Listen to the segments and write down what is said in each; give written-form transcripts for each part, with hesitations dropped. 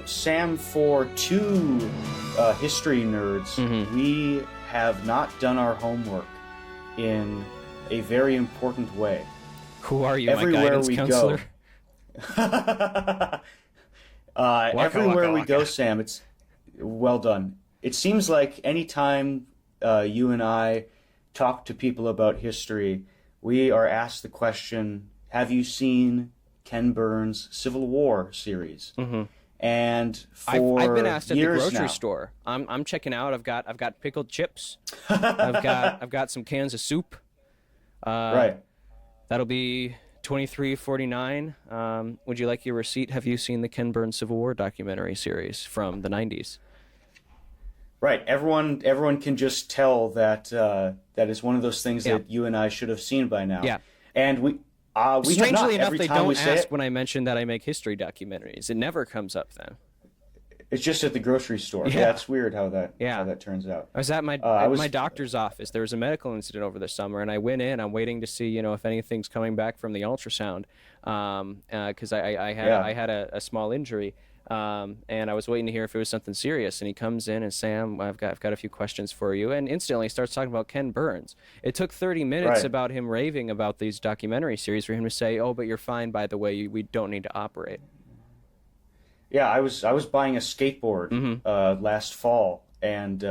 Sam, for two history nerds, we have not done our homework in a very important way. Who are you, Everywhere my guidance we counselor? Go, Waka, everywhere waka, we go, waka. Sam, it's well done. It seems like anytime you and I talk to people about history, we are asked the question, have you seen Ken Burns' Civil War series? And for I've been asked at the years grocery now, store. I'm checking out. I've got pickled chips. I've got some cans of soup. right. That'll be $23.49. Would you like your receipt? Have you seen the Ken Burns Civil War documentary series from the 90s? Right. Everyone can just tell that that is one of those things Yeah. that you and I should have seen by now. Yeah. And we have not. Strangely enough, Every they time we don't say ask it, when I mention that I make history documentaries. It never comes up then. it's just at the grocery store. Yeah. Yeah, it's weird how that turns out. I was at my doctor's office. There was a medical incident over the summer, and I went in. I'm waiting to see, if anything's coming back from the ultrasound, because I had a small injury, and I was waiting to hear if it was something serious. And he comes in and Sam, I've got a few questions for you, and instantly starts talking about Ken Burns. It took 30 minutes Right. about him raving about these documentary series for him to say, "Oh, but you're fine, by the way. We don't need to operate." Yeah, I was buying a skateboard last fall, and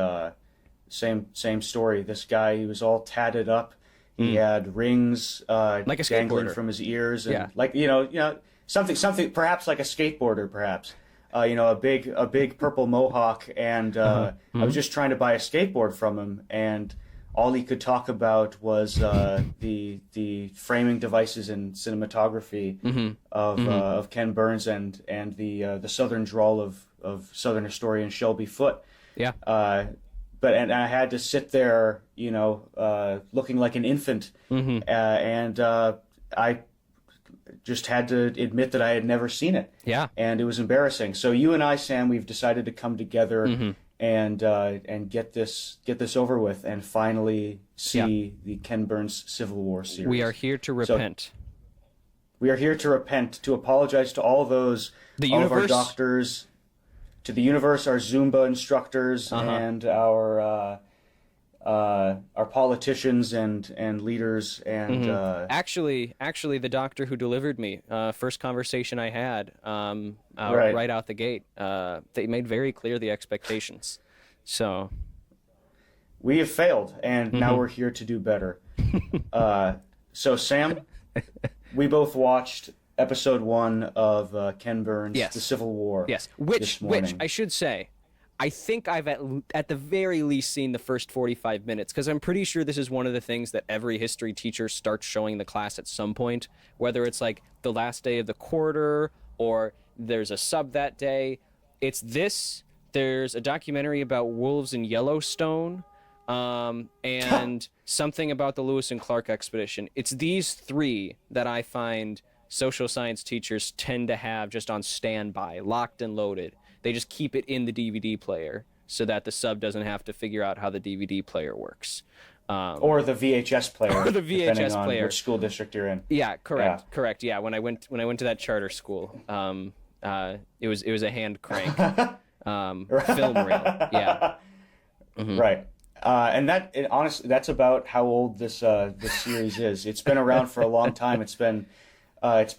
same story. This guy, he was all tatted up. He had rings Like a dangling skateboarder. from his ears, and Yeah. like something perhaps like a skateboarder, perhaps. A big purple mohawk, and I was just trying to buy a skateboard from him, and all he could talk about was the framing devices and cinematography of Ken Burns and the southern drawl of Southern historian Shelby Foote. Yeah. But I had to sit there, looking like an infant, and I just had to admit that I had never seen it. Yeah. And it was embarrassing. So you and I, Sam, we've decided to come together and get this over with, and finally see the Ken Burns Civil War series. We are here to repent. We are here to repent, to apologize to all those, all of our universe. doctors, to the universe, our Zumba instructors, and our politicians and leaders, and Actually, the doctor who delivered me, first conversation I had, right out the gate, they made very clear the expectations. So we have failed, and now we're here to do better. So Sam, we both watched episode 1 of Ken Burns' Yes. The Civil War. yes, this morning. which I should say, I think I've at the very least seen the first 45 minutes, because I'm pretty sure this is one of the things that every history teacher starts showing the class at some point, whether it's like the last day of the quarter or there's a sub that day. It's this. There's a documentary about wolves in Yellowstone, and something about the Lewis and Clark expedition. It's these three that I find social science teachers tend to have just on standby, locked and loaded. They just keep it in the DVD player so that the sub doesn't have to figure out how the DVD player works. Or the VHS player. Or the depending VHS on player. which school district you're in. Yeah, correct. Yeah, when I went to that charter school, it was a hand crank film reel. Yeah. Right. And honestly, that's about how old this series is. It's been around for a long time. It's been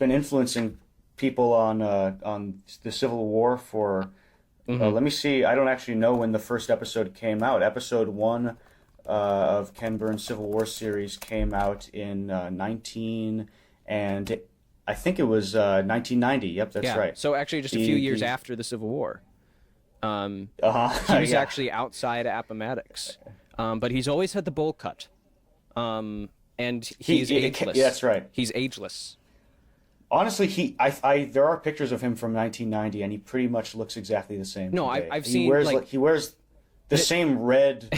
influencing people on the Civil War for. Let me see. I don't actually know when the first episode came out. Episode 1 of Ken Burns' Civil War series came out in 1990. Yep, that's Yeah. right. So actually, just a few years after the Civil War. He was Yeah. actually outside Appomattox, but he's always had the bowl cut, and he's ageless. Yeah, that's right. He's ageless. Honestly, there are pictures of him from 1990, and he pretty much looks exactly the same. No, today. I've he seen, wears, like- he wears the same red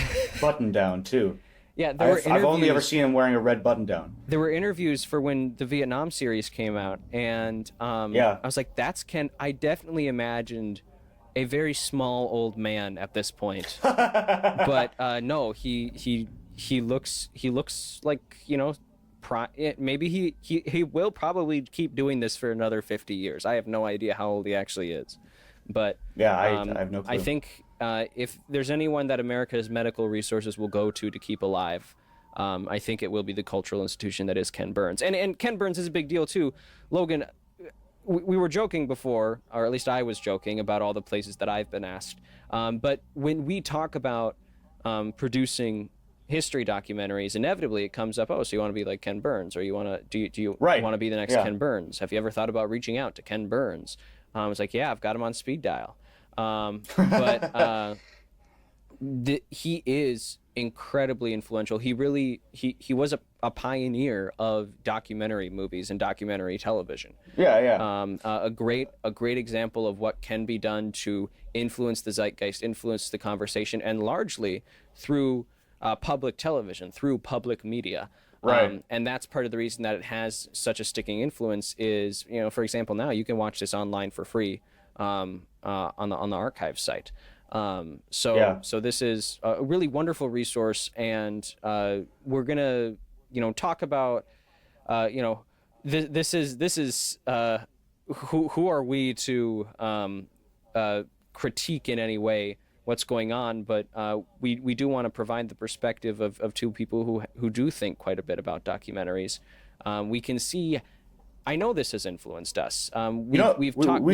button down too. Yeah, there were I've only ever interviews- seen him wearing a red button down. There were interviews for when the Vietnam series came out, and Yeah. I was like, "That's Ken." I definitely imagined a very small old man at this point, but no, he looks like maybe he will probably keep doing this for another 50 years. I have no idea how old he actually is. But Yeah, I have no clue. I think if there's anyone that America's medical resources will go to keep alive, I think it will be the cultural institution that is Ken Burns. And Ken Burns is a big deal too. Logan, we were joking before, or at least I was joking about all the places that I've been asked. But when we talk about producing history documentaries, inevitably it comes up, oh, so you want to be like Ken Burns, or you want to do you Right. want to be the next Yeah. Ken Burns? Have you ever thought about reaching out to Ken Burns? It's like, yeah, I've got him on speed dial. But he is incredibly influential. He really he was a pioneer of documentary movies and documentary television. Yeah. A great example of what can be done to influence the zeitgeist, influence the conversation, and largely through public television, through public media. Right. And that's part of the reason that it has such a sticking influence is, you know, for example, now you can watch this online for free on the archive site. So this is a really wonderful resource, and we're gonna, you know, talk about, you know, this is who are we to critique in any way what's going on, but we do want to provide the perspective of two people who do think quite a bit about documentaries. We can see. I know this has influenced us. We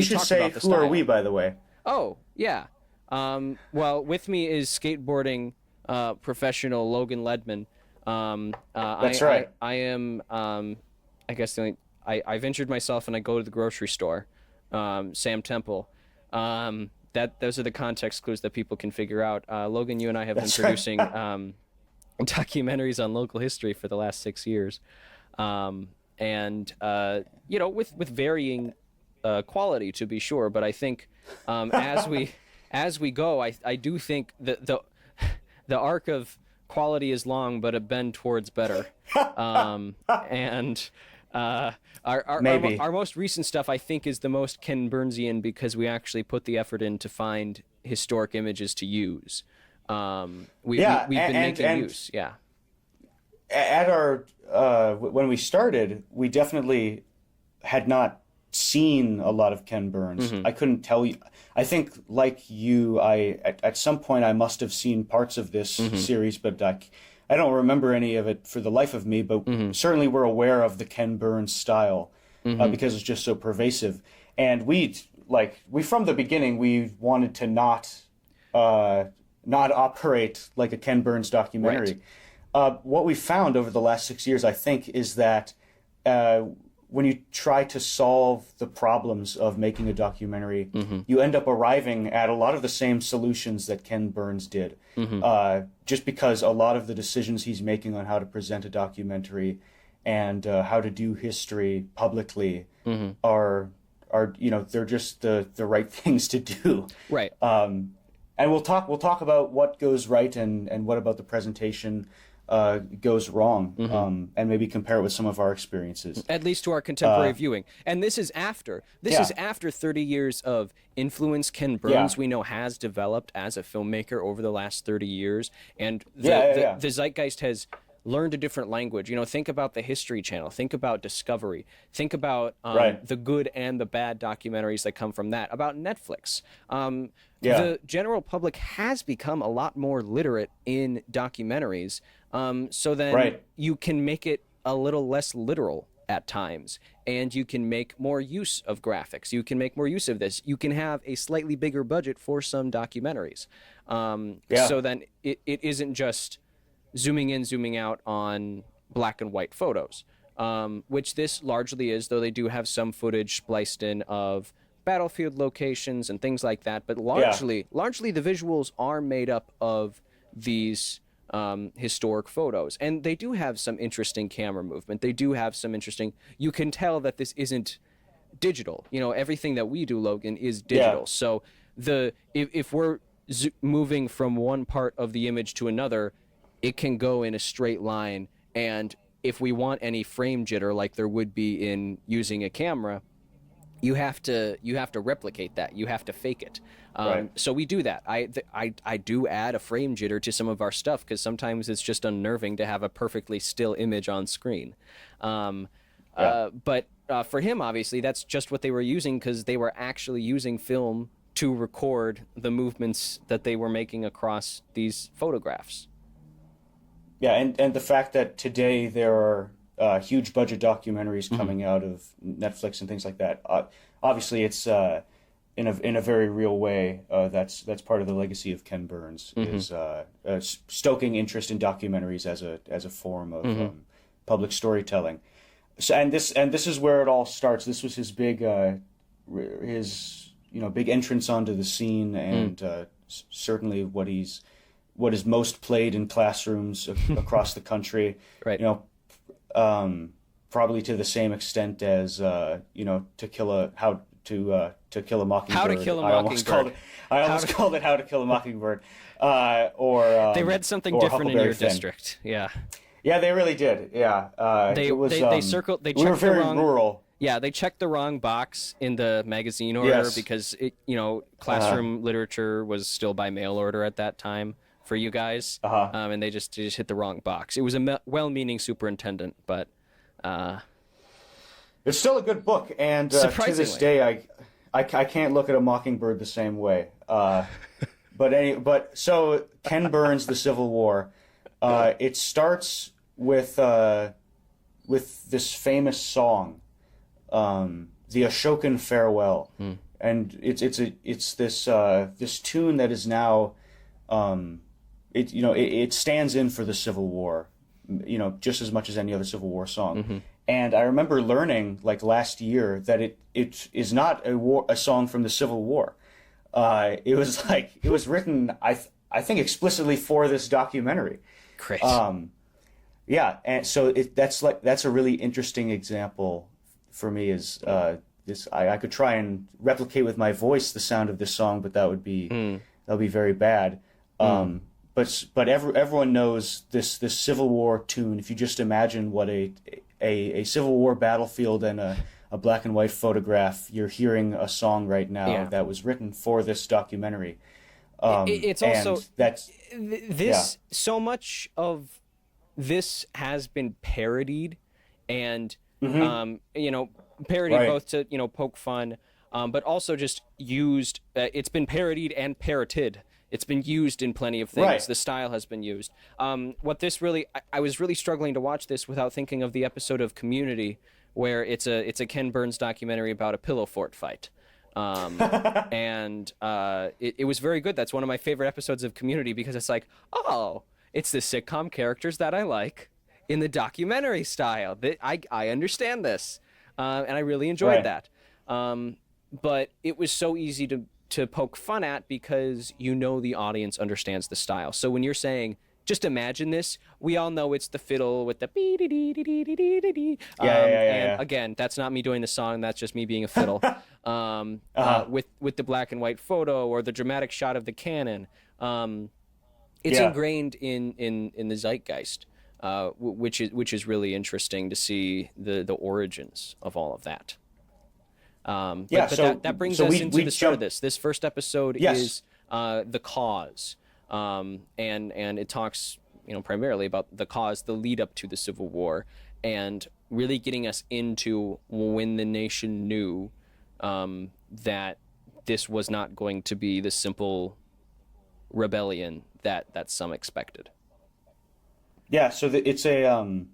should say about the who are style. we, by the way. Oh, yeah. Well, with me is skateboarding professional Logan Ledman. That's right. I am, I guess, I ventured myself and I go to the grocery store. Sam Temple. Those are the context clues that people can figure out. Logan, you and I have been producing documentaries on local history for the last 6 years. And you know, with varying quality, to be sure, but I think as we go, I do think that the arc of quality is long, but a bend towards better. And our most recent stuff, I think, is the most Ken Burnsian because we actually put the effort in to find historic images to use. We've been making use. Yeah. At our when we started, we definitely had not seen a lot of Ken Burns. Mm-hmm. I couldn't tell you. I think, like you, at some point I must have seen parts of this series, but I don't remember any of it for the life of me. But certainly we're aware of the Ken Burns style because it's just so pervasive. And we from the beginning we wanted to not operate like a Ken Burns documentary. Right. What we found over the last 6 years, I think, is that when you try to solve the problems of making a documentary, you end up arriving at a lot of the same solutions that Ken Burns did. Just because a lot of the decisions he's making on how to present a documentary and how to do history publicly are they're just the right things to do. Right. And we'll talk about what goes right and what about the presentation goes wrong, and maybe compare it with some of our experiences. At least to our contemporary viewing. And this is after 30 years of influence Ken Burns we know has developed as a filmmaker over the last 30 years. And the zeitgeist has learned a different language. You know, think about the History Channel, think about Discovery, think about the good and the bad documentaries that come from that, about Netflix. The general public has become a lot more literate in documentaries, so then you can make it a little less literal at times, and you can make more use of graphics. You can make more use of this. You can have a slightly bigger budget for some documentaries. So then it isn't just zooming in, zooming out on black and white photos, which this largely is, though they do have some footage spliced in of battlefield locations and things like that. But largely the visuals are made up of these historic photos. And they do have some interesting camera movement. They do have some interesting... You can tell that this isn't digital. You know, everything that we do, Logan, is digital. So if we're moving from one part of the image to another, it can go in a straight line, and if we want any frame jitter like there would be in using a camera, you have to replicate that. You have to fake it. So we do that. I do add a frame jitter to some of our stuff because sometimes it's just unnerving to have a perfectly still image on screen. But for him, obviously, that's just what they were using because they were actually using film to record the movements that they were making across these photographs. Yeah, and the fact that today there are huge budget documentaries coming out of Netflix and things like that. Obviously, it's in a very real way. That's part of the legacy of Ken Burns, is stoking interest in documentaries as a form of public storytelling. So, and this is where it all starts. This was his big big entrance onto the scene, and certainly what is most played in classrooms across the country. Right. Probably to the same extent as To Kill a Mockingbird. How to Kill a Mockingbird. I almost called it How to Kill a Mockingbird. Or they read something different in your district. Yeah. Yeah, they really did. Yeah. They circled. They checked we were very the wrong, rural. Yeah, they checked the wrong box in the magazine order because classroom literature was still by mail order at that time for you guys, and they just hit the wrong box. It was a well-meaning superintendent, but it's still a good book, and to this day, I can't look at a Mockingbird the same way. But so Ken Burns, The Civil War, it starts with this famous song, the Ashokan Farewell, and it's this tune that is now, it stands in for the Civil War, just as much as any other Civil War song. And I remember learning last year that it is not a song from the Civil War. It was written, I think, explicitly for this documentary. Great. Yeah, and so that's a really interesting example for me. Is this I could try and replicate with my voice the sound of this song, but that would be very bad. But everyone knows this Civil War tune. If you just imagine what a Civil War battlefield and a black and white photograph, you're hearing a song right now that was written for this documentary. It's also so much of this has been parodied and parodied both to poke fun, but also just used. It's been parodied and parroted. It's been used in plenty of things. Right. The style has been used. What this really, I was really struggling to watch this without thinking of the episode of Community, where it's a Ken Burns documentary about a pillow fort fight. And it was very good. That's one of my favorite episodes of Community because it's like, oh, it's the sitcom characters that I like in the documentary style. I understand this, and I really enjoyed that. But it was so easy to poke fun at because the audience understands the style. So when you're saying, just imagine this, we all know it's the fiddle with the be-de-dee-dee-dee-dee-dee-dee. And again, that's not me doing the song, that's just me being a fiddle. With the black and white photo or the dramatic shot of the cannon. It's ingrained in the zeitgeist, which is really interesting to see the origins of all of that. That brings us into the start of this. This first episode is The Cause, and it talks primarily about the cause, the lead up to the Civil War, and really getting us into when the nation knew that this was not going to be the simple rebellion that some expected. Yeah, so it's a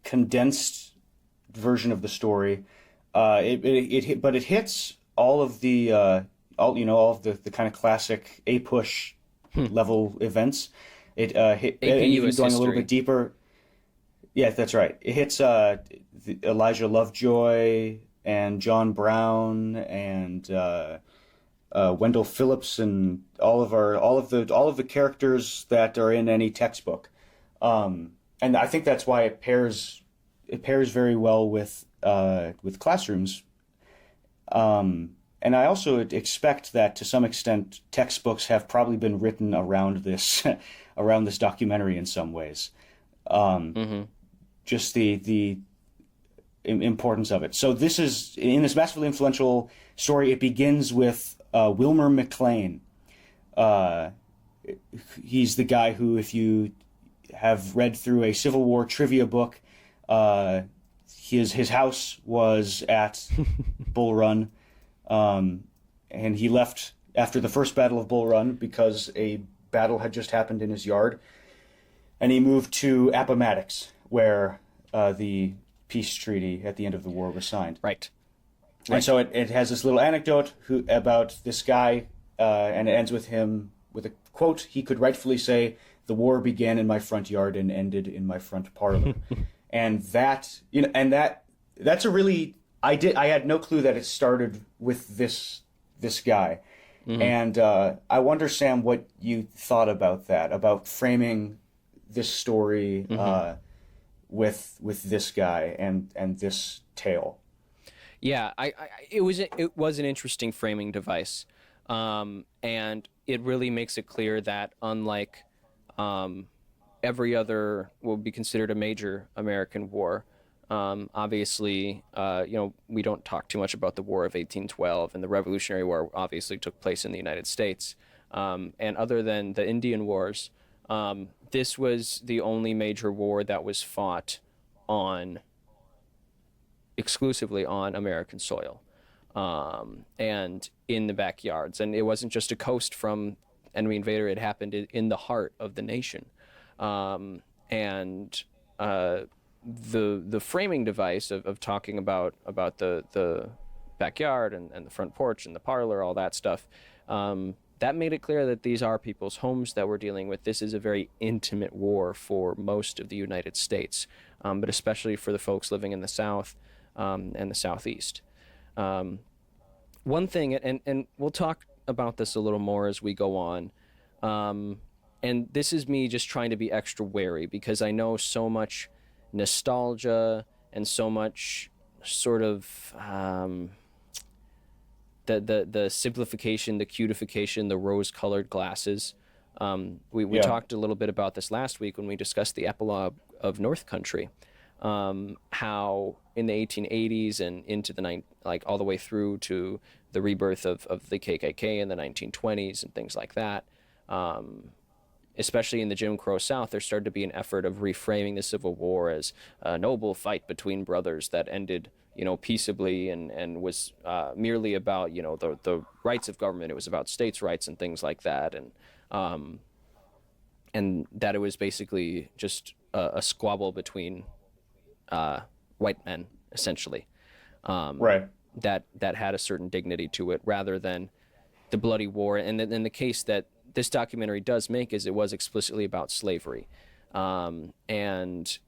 condensed version of the story. It hits all of the all of the kind of classic push level events. It hit even going a little bit deeper. Yeah, that's right. It hits Elijah Lovejoy and John Brown and Wendell Phillips and all of the characters that are in any textbook. And I think that's why it pairs very well with classrooms. And I also expect that to some extent textbooks have probably been written around this documentary in some ways. Just the importance of it. So this is in this massively influential story. It begins with Wilmer McLean. He's the guy who, if you have read through a Civil War trivia book, his house was at Bull Run. and he left after the first Battle of Bull Run because a battle had just happened in his yard, and he moved to Appomattox, where the peace treaty at the end of the war was signed. Right. And so it has this little anecdote about this guy, and it ends with him with a quote. He could rightfully say, "The war began in my front yard and ended in my front parlor," and that that's a really I had no clue that it started with this guy, and I wonder, Sam, what you thought about that, about framing this story with this guy and this tale. Yeah, it was an interesting framing device, and it really makes it clear that unlike every other what would be considered a major American war, obviously, we don't talk too much about the War of 1812, and the Revolutionary War obviously took place in the United States, and other than the Indian Wars, this was the only major war that was fought exclusively on American soil, and in the backyards. And it wasn't just a coast from enemy invader; it happened in the heart of the nation. And the framing device of talking about the backyard and the front porch and the parlor, all that stuff, that made it clear that these are people's homes that we're dealing with. This is a very intimate war for most of the United States, but especially for the folks living in the South and the Southeast. One thing, and we'll talk about this a little more as we go on, and this is me just trying to be extra wary because I know so much nostalgia and so much sort of the simplification, the cutification, the rose-colored glasses. We talked a little bit about this last week when we discussed the epilogue of North Country, how in the 1880s and into the all the way through to the rebirth of the KKK in the 1920s and things like that, especially in the Jim Crow South, there started to be an effort of reframing the Civil War as a noble fight between brothers that ended, peaceably and was merely about, the rights of government. It was about states' rights and things like that, and that it was basically just a squabble between white men, essentially. Right. That had a certain dignity to it, rather than the bloody war. And then the case that this documentary does make is it was explicitly about slavery, and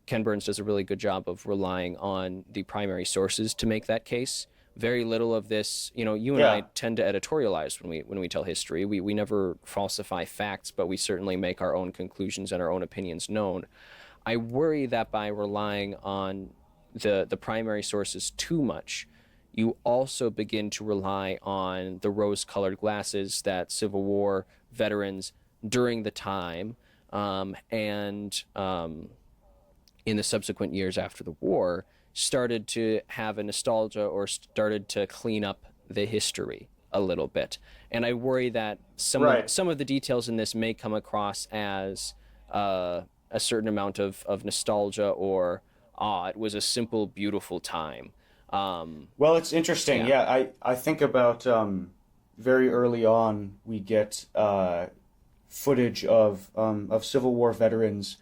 Ken Burns does a really good job of relying on the primary sources to make that case. Very little of this, you and I tend to editorialize when we tell history. We never falsify facts, but we certainly make our own conclusions and our own opinions known. I worry that by relying on the primary sources too much, you also begin to rely on the rose-colored glasses that Civil War veterans during the time and in the subsequent years after the war started to have a nostalgia or started to clean up the history a little bit. And I worry that some of the details in this may come across as a certain amount of nostalgia or, it was a simple, beautiful time. Well, it's interesting. Yeah, I think about very early on we get footage of Civil War veterans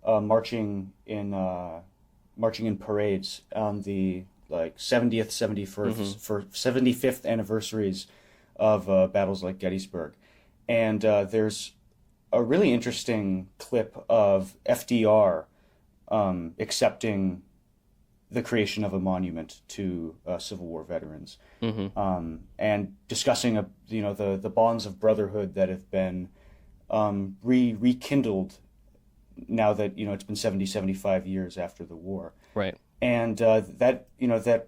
marching in parades on the 70th, 71st, for 75th anniversaries of battles like Gettysburg, and there's a really interesting clip of FDR accepting the creation of a monument to Civil War veterans, and discussing the bonds of brotherhood that have been rekindled now that it's been 75 years after the war. Right. And that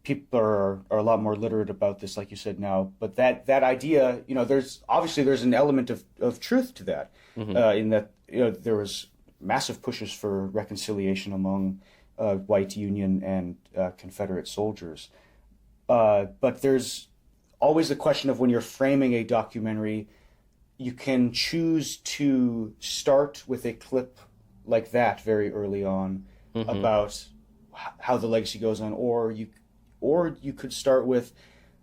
people are a lot more literate about this, like you said now. But that idea, there's an element of truth to that, in that there was massive pushes for reconciliation among white Union and Confederate soldiers. But there's always the question of when you're framing a documentary, you can choose to start with a clip like that very early on about how the legacy goes on, or or you could start with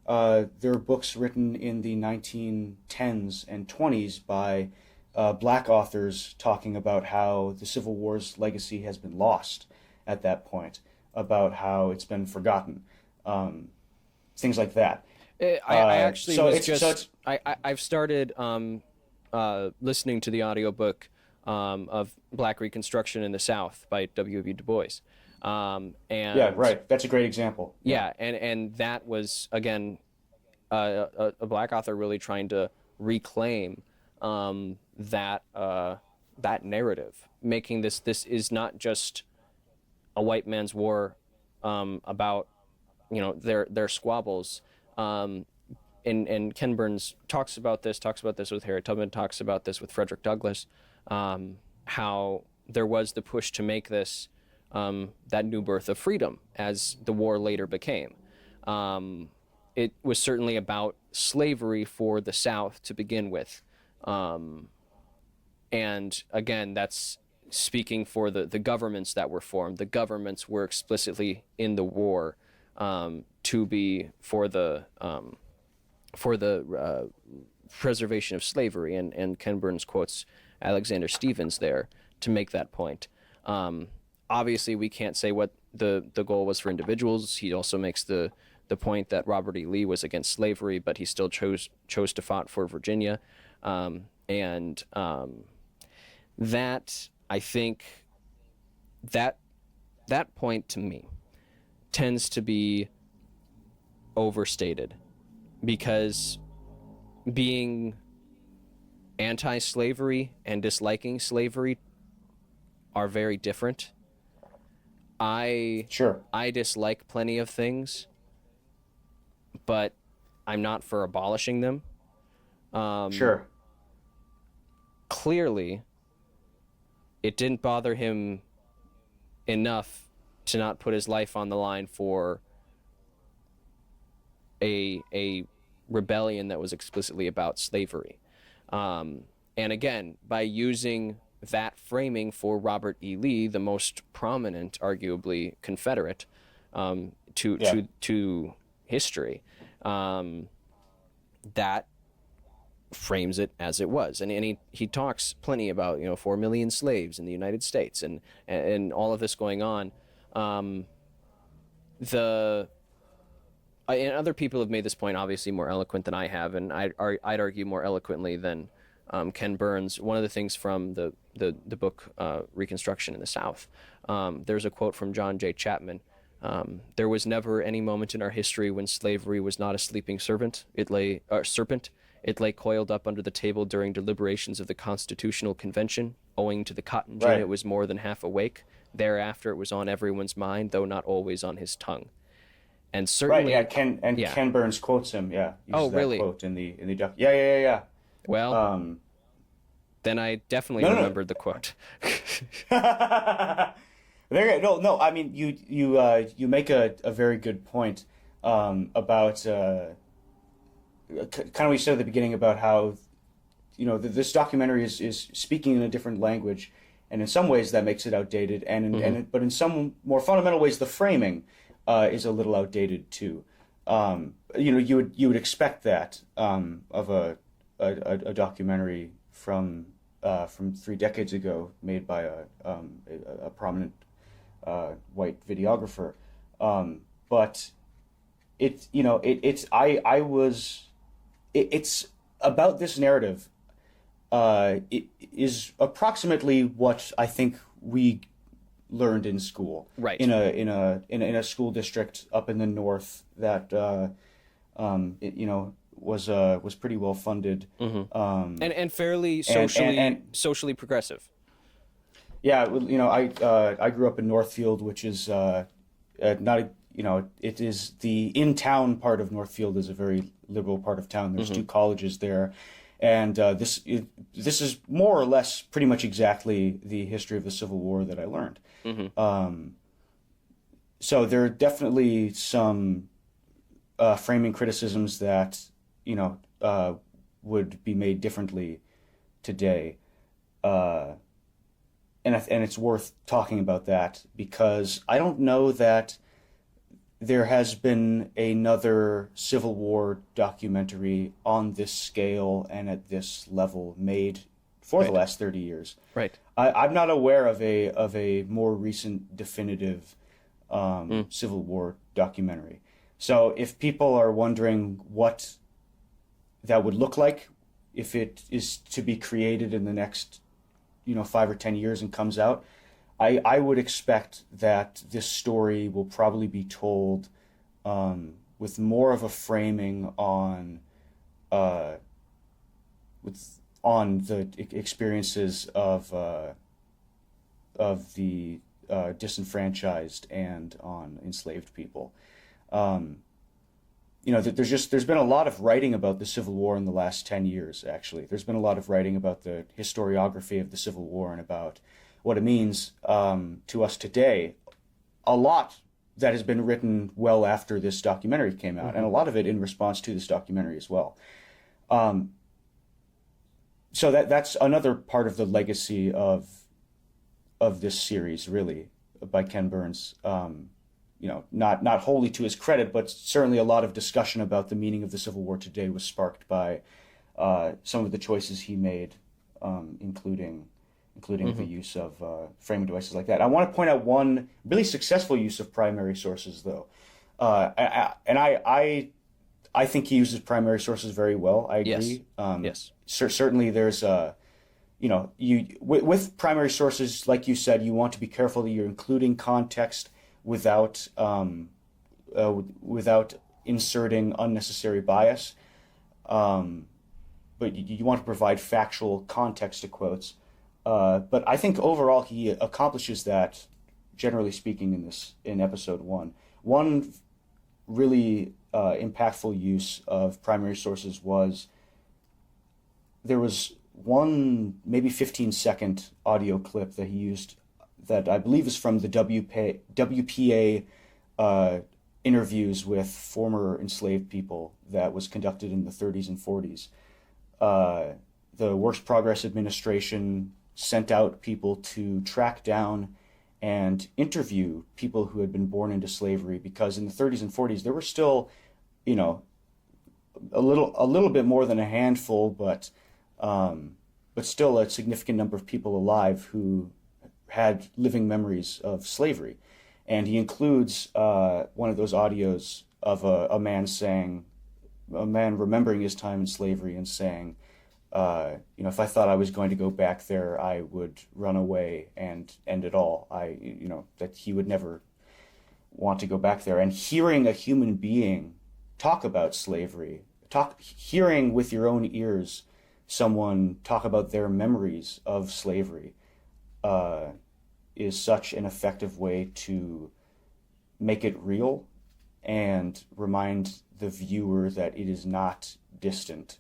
there are books written in the 1910s and 20s by black authors talking about how the Civil War's legacy has been lost at that point, about how it's been forgotten, things like that. I actually so was it's, just so it's, I've started listening to the audiobook of Black Reconstruction in the South by W.E.B. Du Bois. And yeah, right. That's a great example. Yeah, and that was again a black author really trying to reclaim that narrative, making this is not just a white man's war about their squabbles. And Ken Burns talks about this with Harriet Tubman, talks about this with Frederick Douglass, how there was the push to make this that new birth of freedom, as the war later became. It was certainly about slavery for the South to begin with. And again, that's speaking for the governments that were formed. The governments were explicitly in the war to be for the preservation of slavery. And Ken Burns quotes Alexander Stevens there to make that point. Obviously, we can't say what the goal was for individuals. He also makes the point that Robert E. Lee was against slavery, but he still chose to fight for Virginia. That, I think, that point to me tends to be overstated, because being anti-slavery and disliking slavery are very different. I dislike plenty of things, but I'm not for abolishing them. Clearly, it didn't bother him enough to not put his life on the line for a rebellion that was explicitly about slavery. And again, by using that framing for Robert E. Lee, the most prominent, arguably, Confederate, to history, that frames it as it was. And he talks plenty about 4 million slaves in the United States and all of this going on. And other people have made this point obviously more eloquent than I have, and I'd argue more eloquently than Ken Burns. One of the things from the book Reconstruction in the South, there's a quote from John J. Chapman. There was never any moment in our history when slavery was not a sleeping serpent. It lay coiled up under the table during deliberations of the Constitutional Convention. Owing to the cotton gin, it was more than half awake. Thereafter, it was on everyone's mind, though not always on his tongue. And certainly, Ken Burns quotes him. Yeah. Oh, really? Quote in the doc. Yeah. Well, then I definitely remembered the quote. I mean, you make a very good point about kind of what you said at the beginning about how this documentary is speaking in a different language, and in some ways that makes it outdated, but in some more fundamental ways the framing is a little outdated too. You would expect that of a documentary from 3 decades ago, made by a prominent white videographer, but it's about this narrative. It is approximately what I think we learned in school, right? In a school district up in the north that was pretty well funded, and fairly socially progressive. Yeah, I grew up in Northfield, which is not it is the in-town part of Northfield is a very liberal part of town. There's 2 colleges there, and this is more or less pretty much exactly the history of the Civil War that I learned. So there are definitely some framing criticisms that would be made differently today, and it's worth talking about that, because I don't know that there has been another Civil War documentary on this scale and at this level made for the Right. last 30 years. Right. I'm not aware of a more recent definitive Mm. Civil War documentary. So if people are wondering what that would look like if it is to be created in the next 5 or 10 years and comes out, I would expect that this story will probably be told with more of a framing on uh, the experiences of the disenfranchised and on enslaved people. Um, there's been a lot of writing about the Civil War in the last 10 years, actually. There's been a lot of writing about the historiography of the Civil War and about what it means to us today. A lot that has been written well after this documentary came out, and a lot of it in response to this documentary as well. So that's another part of the legacy of this series, really, by Ken Burns. Not wholly to his credit, but certainly a lot of discussion about the meaning of the Civil War today was sparked by some of the choices he made, including the use of framing devices like that. I want to point out one really successful use of primary sources, though, and I think he uses primary sources very well. I agree. Yes. Certainly, there's with primary sources, like you said, you want to be careful that you're including context without inserting unnecessary bias. But you want to provide factual context to quotes. But I think overall he accomplishes that, generally speaking, in episode one. One really impactful use of primary sources was there was one maybe 15-second audio clip that he used that I believe is from the WPA interviews with former enslaved people that was conducted in the 30s and 40s. The Works Progress Administration sent out people to track down and interview people who had been born into slavery, because in the 30s and 40s there were still, a little bit more than a handful, but still a significant number of people alive who had living memories of slavery. And he includes one of those audios of a man remembering his time in slavery and saying, if I thought I was going to go back there, I would run away and end it all. That he would never want to go back there. And hearing a human being talk about slavery, hearing with your own ears someone talk about their memories of slavery, is such an effective way to make it real and remind the viewer that it is not distant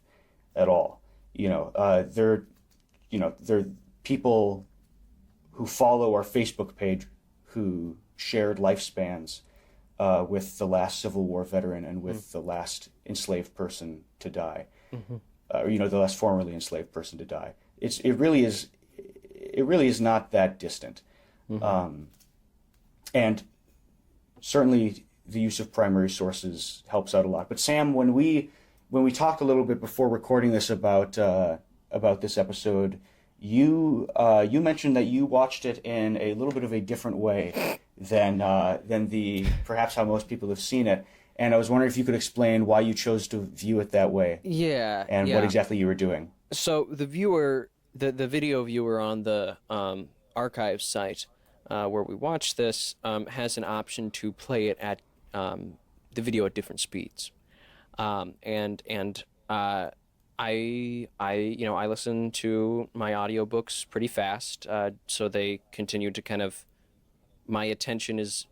at all. There are people who follow our Facebook page who shared lifespans with the last Civil War veteran and with the last enslaved person to die, the last formerly enslaved person to die. It really is not that distant. And certainly the use of primary sources helps out a lot. But Sam, when we talked a little bit before recording this about this episode, you mentioned that you watched it in a little bit of a different way than the perhaps how most people have seen it. And I was wondering if you could explain why you chose to view it that way. Yeah. And what exactly you were doing. So the video viewer on the archive site where we watched this has an option to play it at the video at different speeds, I listen to my audiobooks pretty fast, so they continue to kind of, my attention is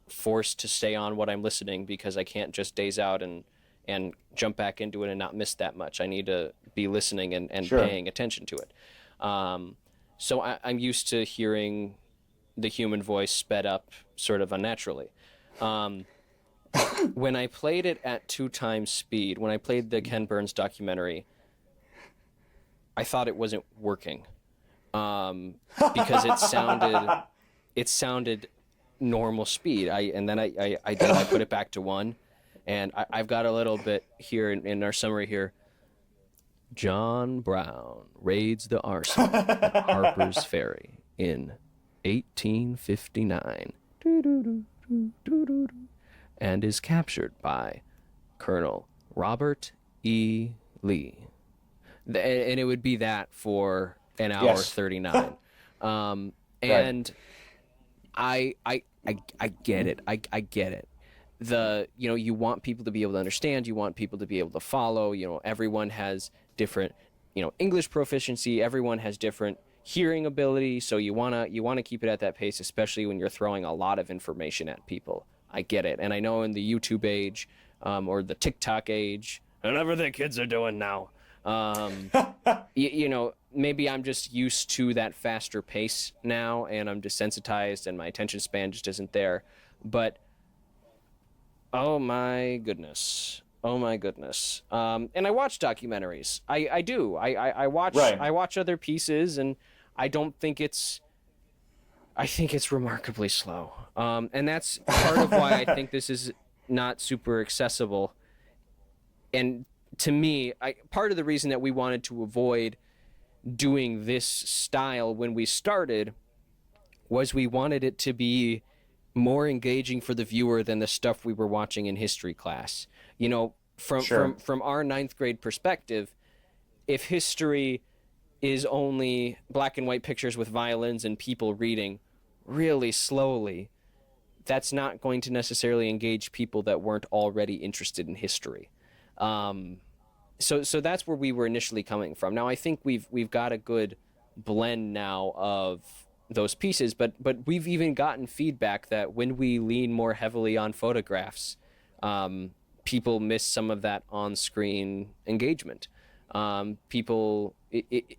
forced to stay on what I'm listening because I can't just daze out and jump back into it and not miss that much. I need to be listening and Sure. paying attention to it. So I'm used to hearing the human voice sped up sort of unnaturally. When I played it at 2x speed, when I played the Ken Burns documentary, I thought it wasn't working, because it sounded normal speed. I put it back to 1, and I've got a little bit here in our summary here. John Brown raids the arsenal at Harper's Ferry in 1859 and is captured by Colonel Robert E. Lee. And it would be that for an hour 39. And I get it. I get it. You want people to be able to understand, you want people to be able to follow, everyone has different, English proficiency, everyone has different hearing ability, so you want to keep it at that pace, especially when you're throwing a lot of information at people. I get it. And I know in the YouTube age, or the TikTok age, whatever the kids are doing now, maybe I'm just used to that faster pace now, and I'm desensitized, and my attention span just isn't there. But oh my goodness. And I watch documentaries. I do. I watch other pieces, and I think it's remarkably slow. And that's part of why I think this is not super accessible. And to me, part of the reason that we wanted to avoid doing this style when we started was we wanted it to be more engaging for the viewer than the stuff we were watching in history class. From our 9th grade perspective, if history is only black and white pictures with violins and people reading really slowly, that's not going to necessarily engage people that weren't already interested in history. So that's where we were initially coming from. Now I think we've got a good blend now of those pieces, but we've even gotten feedback that when we lean more heavily on photographs, people miss some of that on-screen engagement. People,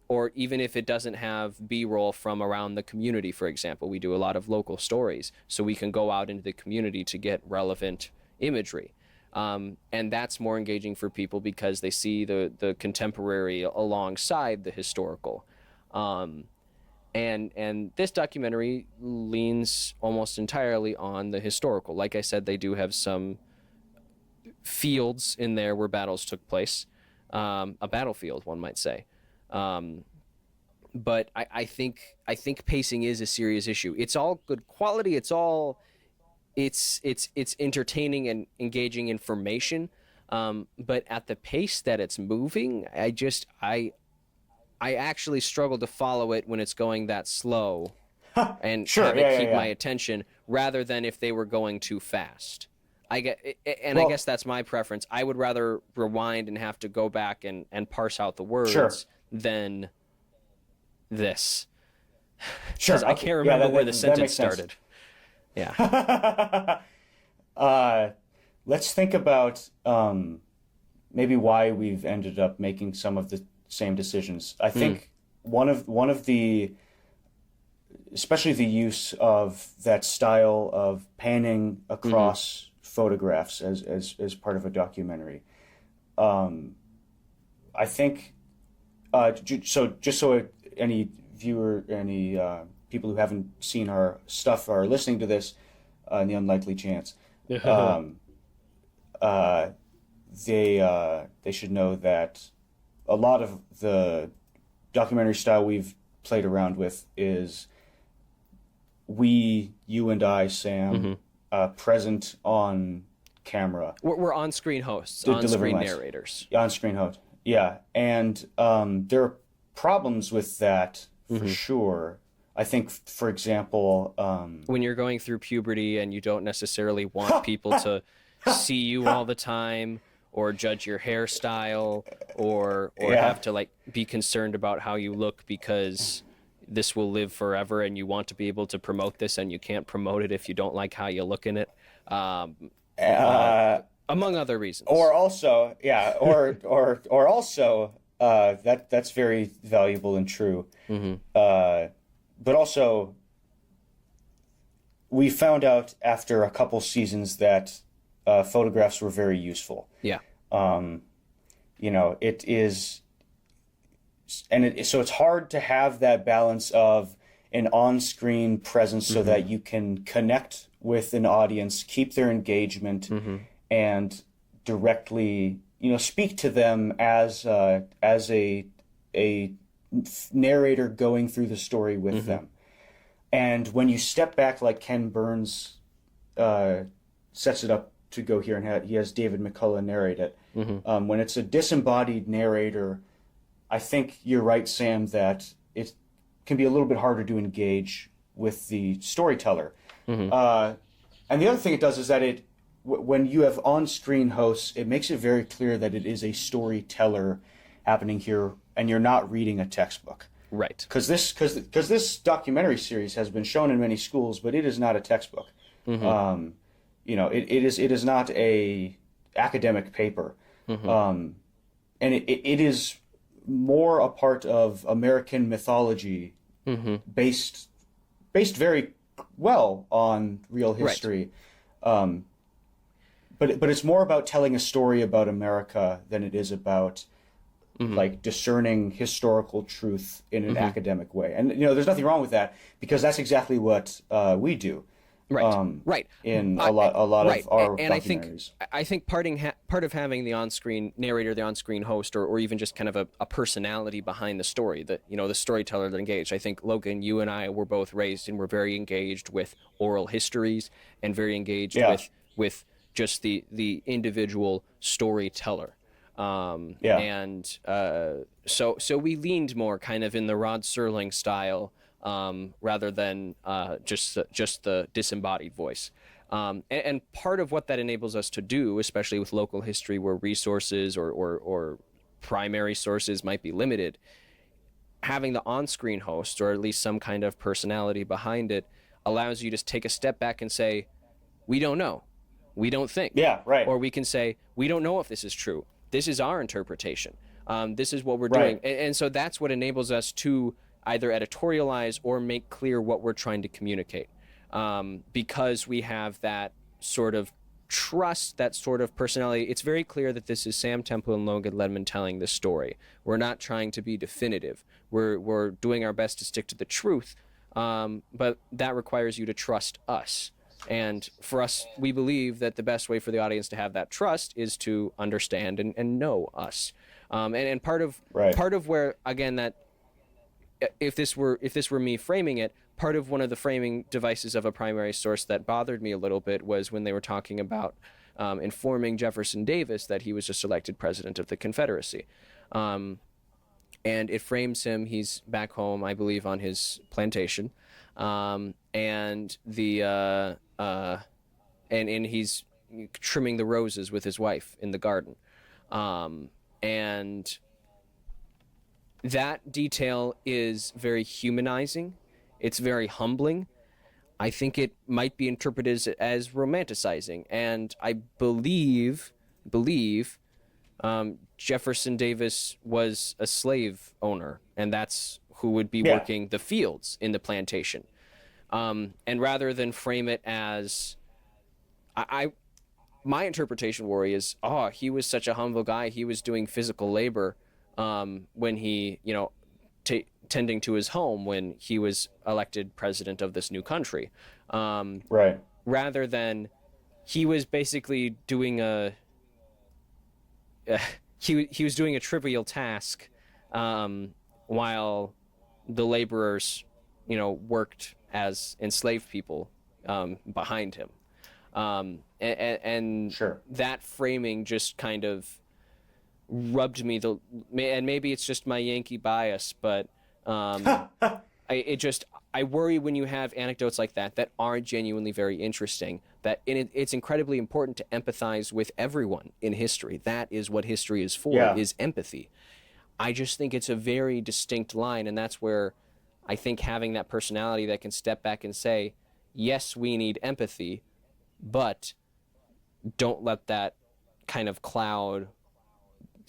or even if it doesn't have B-roll from around the community, for example, we do a lot of local stories, so we can go out into the community to get relevant imagery. And that's more engaging for people because they see the contemporary alongside the historical. And this documentary leans almost entirely on the historical. Like I said, they do have some fields in there where battles took place, a battlefield, one might say. But I think pacing is a serious issue. It's all good quality. It's entertaining and engaging information. But at the pace that it's moving, I actually struggle to follow it when it's going that slow and have it keep my attention rather than if they were going too fast. I guess that's my preference. I would rather rewind and have to go back and parse out the words than this. Because I can't remember where the sentence started. Yeah. Let's think about maybe why we've ended up making some of the same decisions. I think one of the, especially the use of that style of panning across photographs as part of a documentary. I think so any viewer, any people who haven't seen our stuff are listening to this, in the unlikely chance, they should know that a lot of the documentary style we've played around with is you and I, Sam, present on camera. We're on-screen hosts, on-screen narrators. On-screen host, yeah. And there are problems with that, for sure. I think, for example... when you're going through puberty and you don't necessarily want people to see you all the time, or judge your hairstyle, or have to be concerned about how you look because this will live forever and you want to be able to promote this and you can't promote it if you don't like how you look in it. Among other reasons. Or also, that's very valuable and true. But also, we found out after a couple seasons that photographs were very useful. Yeah. It is, so it's hard to have that balance of an on-screen presence so that you can connect with an audience, keep their engagement, and directly, speak to them as a narrator going through the story with them. And when you step back, like Ken Burns sets it up to go here, and he has David McCullough narrate it. When it's a disembodied narrator, I think you're right, Sam, that it can be a little bit harder to engage with the storyteller. And the other thing it does is that when you have on-screen hosts, it makes it very clear that it is a storyteller happening here, and you're not reading a textbook. Right. Because this documentary series has been shown in many schools, but it is not a textbook. It is not a academic paper, and it is more a part of American mythology, based very well on real history. Right. But it's more about telling a story about America than it is about like discerning historical truth in an academic way. And there's nothing wrong with that, because that's exactly what we do. Right. Right. In a lot right. of our and documentaries. I think part of having the on-screen narrator, the on-screen host, or even just kind of a personality behind the story, the storyteller that engaged. I think, Logan, you and I were both raised and we're very engaged with oral histories and very engaged with just the individual storyteller. And so we leaned more kind of in the Rod Serling style, rather than just the disembodied voice. And part of what that enables us to do, especially with local history where resources or primary sources might be limited, having the on-screen host, or at least some kind of personality behind it, allows you to take a step back and say, we don't know. We don't think. Yeah, right. Or we can say, we don't know if this is true. This is our interpretation. This is what we're doing. And so that's what enables us to either editorialize or make clear what we're trying to communicate. Because we have that sort of trust, that sort of personality. It's very clear that this is Sam Temple and Logan Ledman telling this story. We're not trying to be definitive. We're doing our best to stick to the truth, but that requires you to trust us. And for us, we believe that the best way for the audience to have that trust is to understand and know us. And part of where, again, that if this were me framing it, part of one of the framing devices of a primary source that bothered me a little bit was when they were talking about informing Jefferson Davis that he was just elected president of the Confederacy. And it frames him. He's back home, I believe, on his plantation. And he's trimming the roses with his wife in the garden. And that detail is very humanizing. It's very humbling. I think it might be interpreted as romanticizing. And I believe Jefferson Davis was a slave owner, and that's who would be working the fields in the plantation. And rather than frame it as, my interpretation, Rory, is, he was such a humble guy. He was doing physical labor when he, tending to his home when he was elected president of this new country. Right. Rather than he was basically doing he was doing a trivial task while the laborers, worked as enslaved people behind him. And sure. That framing just kind of rubbed me and maybe it's just my Yankee bias, but I worry when you have anecdotes like that are genuinely very interesting, that it's incredibly important to empathize with everyone in history. That is what history is for, is empathy. I just think it's a very distinct line, and that's where I think having that personality that can step back and say, yes, we need empathy, but don't let that kind of cloud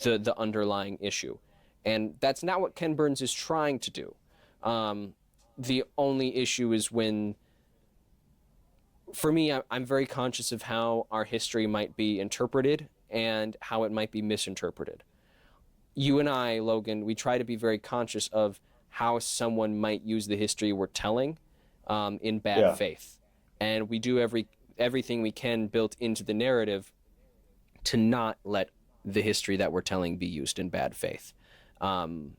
the underlying issue. And that's not what Ken Burns is trying to do. The only issue is when, for me, I'm very conscious of how our history might be interpreted and how it might be misinterpreted. You and I, Logan, we try to be very conscious of how someone might use the history we're telling in bad Yeah. faith. And we do everything we can built into the narrative to not let the history that we're telling be used in bad faith. And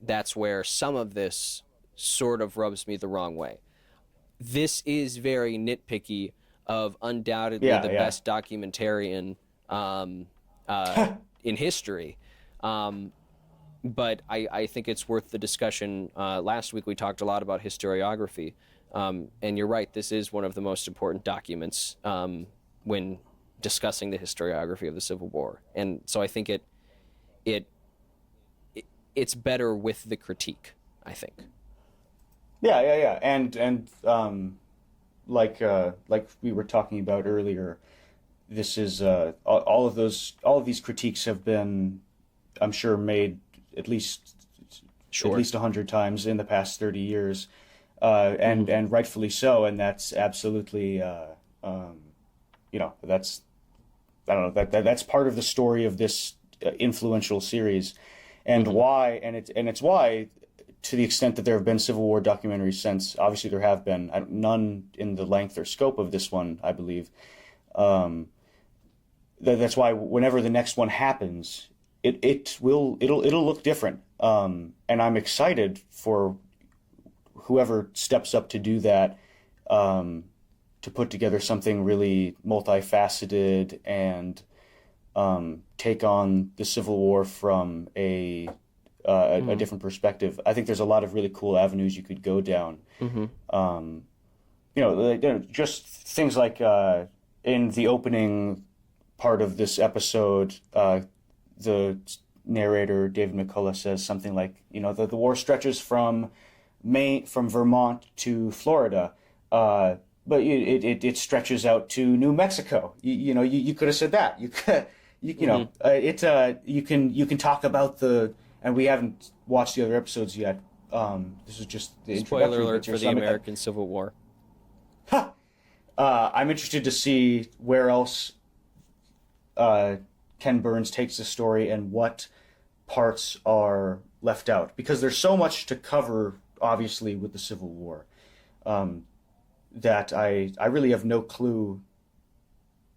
that's where some of this sort of rubs me the wrong way. This is very nitpicky of undoubtedly Yeah, the yeah. best documentarian in history. But I think it's worth the discussion. Last week we talked a lot about historiography. And you're right, this is one of the most important documents when discussing the historiography of the Civil War. And so I think it's better with the critique, I think. Yeah. And like we were talking about earlier, this is all of these critiques have been, I'm sure, made at least 100 times in the past 30 years, and rightfully so. And that's absolutely, that's, I don't know, that's part of the story of this influential series, and why, and it's why, to the extent that there have been Civil War documentaries since, obviously there have been none in the length or scope of this one, I believe. That's why whenever the next one happens, it'll look different. And I'm excited for whoever steps up to do that, to put together something really multifaceted and take on the Civil War from a different perspective. I think there's a lot of really cool avenues you could go down. Just things like in the opening part of this episode, the narrator David McCullough says something like, the war stretches from Vermont to Florida, but it stretches out to New Mexico. You could have said that. You could, you can talk about and we haven't watched the other episodes yet. This is just the spoiler introductory alert for the American Civil War. I'm interested to see where else Ken Burns takes the story and what parts are left out, because there's so much to cover, obviously, with the Civil War, that I really have no clue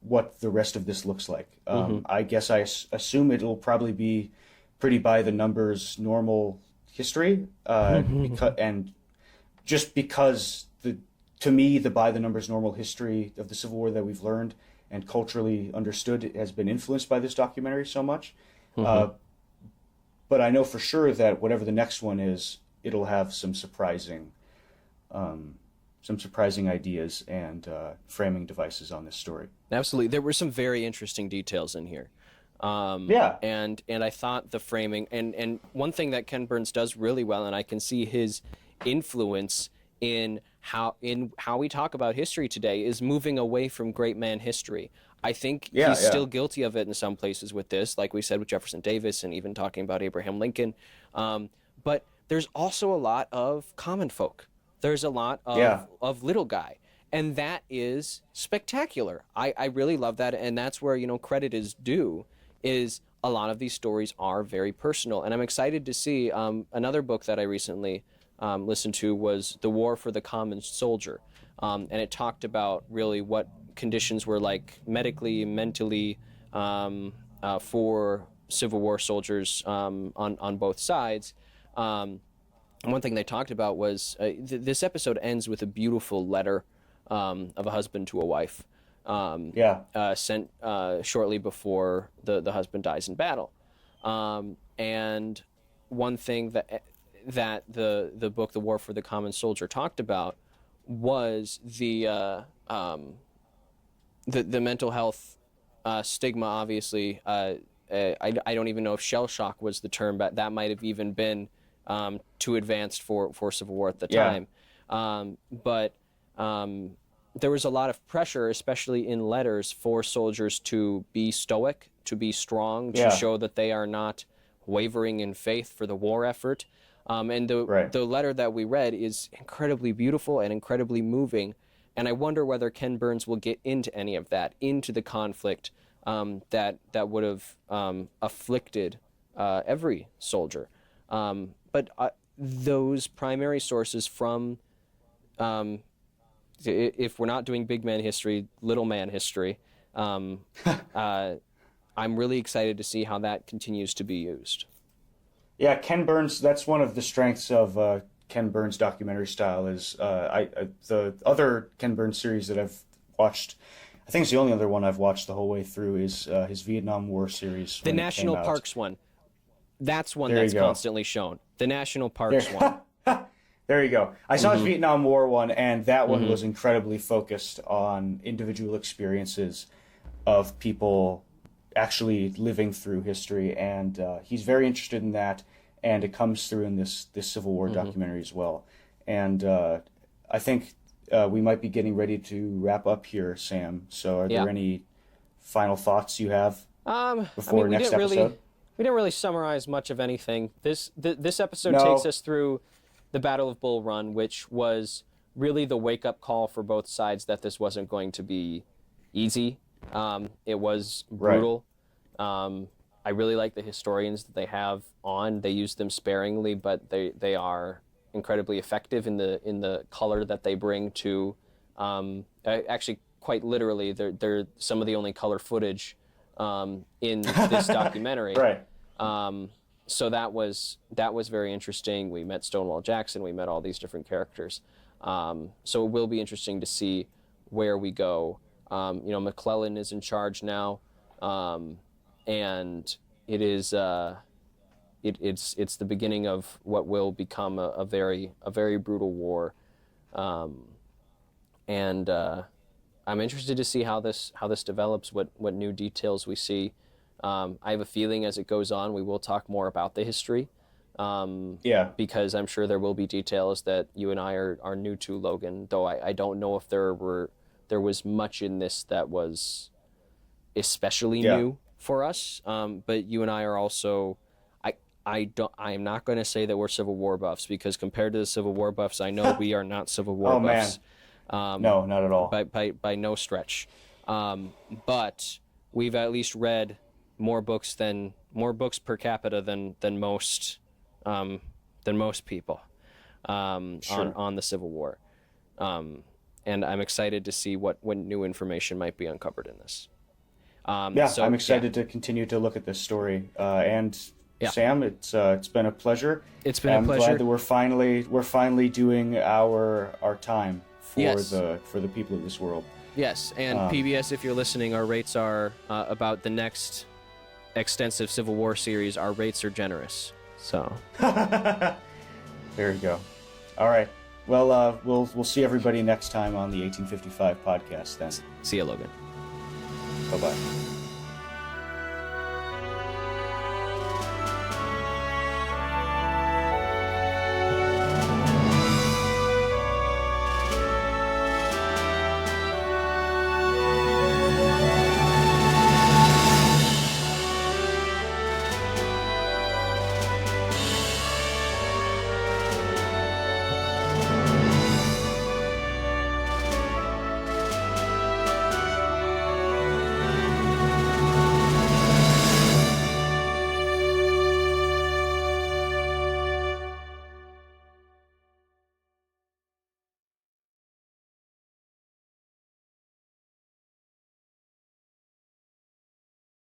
what the rest of this looks like. I guess I assume it'll probably be pretty by the numbers normal history, and just because to me the by the numbers normal history of the Civil War that we've learned and culturally understood has been influenced by this documentary so much. But I know for sure that whatever the next one is, it'll have some surprising ideas and framing devices on this story. Absolutely, there were some very interesting details in here. And I thought the framing and one thing that Ken Burns does really well, and I can see his influence in how we talk about history today, is moving away from great man history. I think he's still guilty of it in some places with this, like we said with Jefferson Davis and even talking about Abraham Lincoln. But there's also a lot of common folk. There's a lot of little guy. And that is spectacular. I really love that. And that's where, credit is due, is a lot of these stories are very personal. And I'm excited to see another book that I recently listened to was The War for the Common Soldier. And it talked about really what conditions were like medically, mentally, for Civil War soldiers on both sides. One thing they talked about was this episode ends with a beautiful letter of a husband to a wife, sent shortly before the husband dies in battle. And one thing that the book The War for the Common Soldier talked about was the mental health stigma. Obviously, I don't even know if shell shock was the term, but that might have even been too advanced for Civil War at the time. But there was a lot of pressure, especially in letters, for soldiers to be stoic, to be strong, to show that they are not wavering in faith for the war effort. And the letter that we read is incredibly beautiful and incredibly moving. And I wonder whether Ken Burns will get into any of that, into the conflict that would have afflicted every soldier. But those primary sources from, if we're not doing big man history, little man history, I'm really excited to see how that continues to be used. Yeah, Ken Burns. That's one of the strengths of Ken Burns' documentary style. Is the other Ken Burns series that I've watched. I think it's the only other one I've watched the whole way through is his Vietnam War series. The National Parks one. That's one there that's constantly shown. The National Parks one. There you go. I saw his Vietnam War one, and that one was incredibly focused on individual experiences of people actually living through history, and he's very interested in that, and it comes through in this Civil War documentary as well. And I think we might be getting ready to wrap up here, Sam. So are there any final thoughts you have before next episode? We didn't really summarize much of anything. This episode takes us through the Battle of Bull Run, which was really the wake-up call for both sides that this wasn't going to be easy. It was brutal. Right. I really like the historians that they have on. They use them sparingly, but they are incredibly effective in the color that they bring to. Actually, quite literally, they're some of the only color footage in this documentary. Right. So that was very interesting. We met Stonewall Jackson. We met all these different characters. So it will be interesting to see where we go. McClellan is in charge now, and it is it's the beginning of what will become a very brutal war. And I'm interested to see how this develops. What new details we see. I have a feeling as it goes on, we will talk more about the history. Because I'm sure there will be details that you and I are new to, Logan. Though I don't know if there was much in this that was especially new for us. But you and I are also. I'm not going to say that we're Civil War buffs, because compared to the Civil War buffs, I know we are not Civil War buffs. No, not at all. By no stretch. But we've at least read more books per capita than most people on the Civil War. And I'm excited to see what new information might be uncovered in this. I'm excited to continue to look at this story. Sam, it's been a pleasure. It's been a pleasure. I'm glad that we're finally doing our time for the people of this world. Yes, and PBS, if you're listening, our rates are about the next extensive Civil War series. Our rates are generous. So there you go. All right. Well, we'll see everybody next time on the 1855 podcast. Then see you, Logan. Bye-bye.